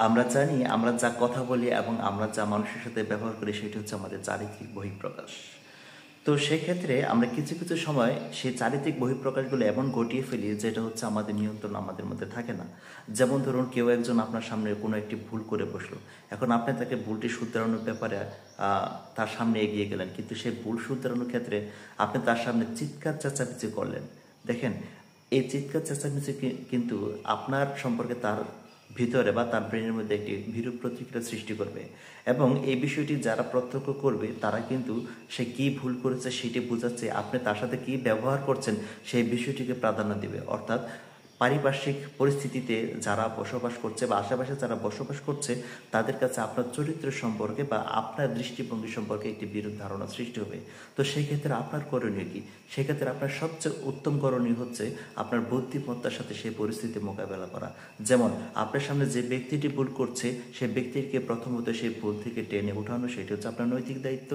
আমরা জানি আমরা যা কথা বলি এবং আমরা যা মানুষের সাথে ব্যবহার করি সেটি হচ্ছে আমাদের চারিত্রিক বহিঃপ্রকাশ। তো সেক্ষেত্রে আমরা কিছু কিছু সময় সেই চারিত্রিক বহিঃপ্রকাশগুলো এমন ঘটিয়ে ফেলি যেটা হচ্ছে আমাদের নিয়ন্ত্রণ আমাদের মধ্যে থাকে না। যেমন ধরুন কেউ একজন আপনার সামনে কোনো একটি ভুল করে বসলো, এখন আপনি তাকে ভুলটি শুধরানোর ব্যাপারে তার সামনে এগিয়ে গেলেন, কিন্তু সেই ভুল শুধরানোর ক্ষেত্রে আপনি তার সামনে চিৎকার চেঁচামেচি করলেন। দেখেন, এই চিৎকার চেঁচামেচি কিন্তু আপনার সম্পর্কে তার ভিতরে বা তার ব্রেনের মধ্যে একটি বিরূপ প্রতিক্রিয়া সৃষ্টি করবে, এবং এই বিষয়টি যারা প্রত্যক্ষ করবে তারা কিন্তু সে কি ভুল করেছে সেটি বোঝাচ্ছে, আপনি তার সাথে কি ব্যবহার করছেন সেই বিষয়টিকে প্রাধান্য দিবে। অর্থাৎ পারিপার্শ্বিক পরিস্থিতিতে যারা বসবাস করছে বা আশেপাশে যারা বসবাস করছে তাদের কাছে আপনার চরিত্র সম্পর্কে বা আপনার দৃষ্টিভঙ্গি সম্পর্কে একটি বিরূপ ধারণা সৃষ্টি হবে। তো সেই ক্ষেত্রে আপনার করণীয় কি? সেক্ষেত্রে আপনার সবচেয়ে উত্তম করণীয় হচ্ছে আপনার বুদ্ধিমত্তার সাথে সেই পরিস্থিতি মোকাবেলা করা। যেমন আপনার সামনে যে ব্যক্তিটি ভুল করছে সেই ব্যক্তিকে প্রথমত সেই ভুল থেকে টেনে উঠানো, সেটি হচ্ছে আপনার নৈতিক দায়িত্ব।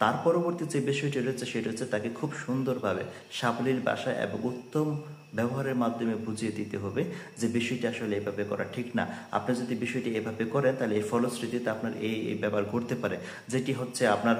তার পরবর্তী যে বিষয়টি রয়েছে সেটা হচ্ছে তাকে খুব সুন্দরভাবে সাবলীল ভাষায় এবং উত্তম ব্যবহারের মাধ্যমে বুঝিয়ে দিতে হবে যে বিষয়টি আসলে এভাবে করা ঠিক না। আপনি যদি বিষয়টি এভাবে করেন তাহলে এই ফলশ্রুতিতে আপনার এই ব্যাপার ঘটতে পারে, যেটি হচ্ছে আপনার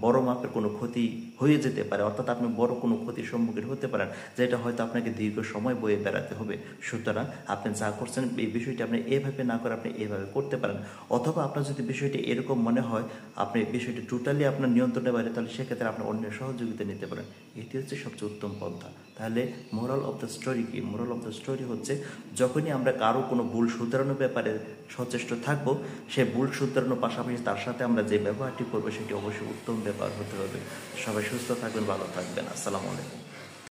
বড় মাপের কোনো ক্ষতি হয়ে যেতে পারে। অর্থাৎ আপনি বড় কোনো ক্ষতির সম্মুখীন হতে পারেন, যেটা হয়তো আপনাকে দীর্ঘ সময় বয়ে বেড়াতে হবে। সুতরাং আপনি যা করছেন এই বিষয়টি আপনি এভাবে না করে আপনি এভাবে করতে পারেন। অথবা আপনার যদি বিষয়টি এরকম মনে হয় আপনি বিষয়টি টোটালি আপনার নিয়ন্ত্রণে বাইরে, তাহলে সেক্ষেত্রে আপনি অন্যের সহযোগিতা নিতে পারেন। এটি হচ্ছে সবচেয়ে উত্তম পন্থা। তাহলে মোরাল অফ দ্য স্টোরি কি? মোরাল অফ দ্য স্টোরি হচ্ছে যখনই আমরা কারো কোনো ভুল শুধরানোর ব্যাপারে সচেষ্ট থাকব, সে ভুল শুধরানোর পাশাপাশি তার সাথে আমরা যে ব্যবহারটি করবো সেটি অবশ্যই উত্তম ব্যবহার হতে হবে। সবাই সুস্থ থাকবেন, ভালো থাকবেন। আসসালামু আলাইকুম।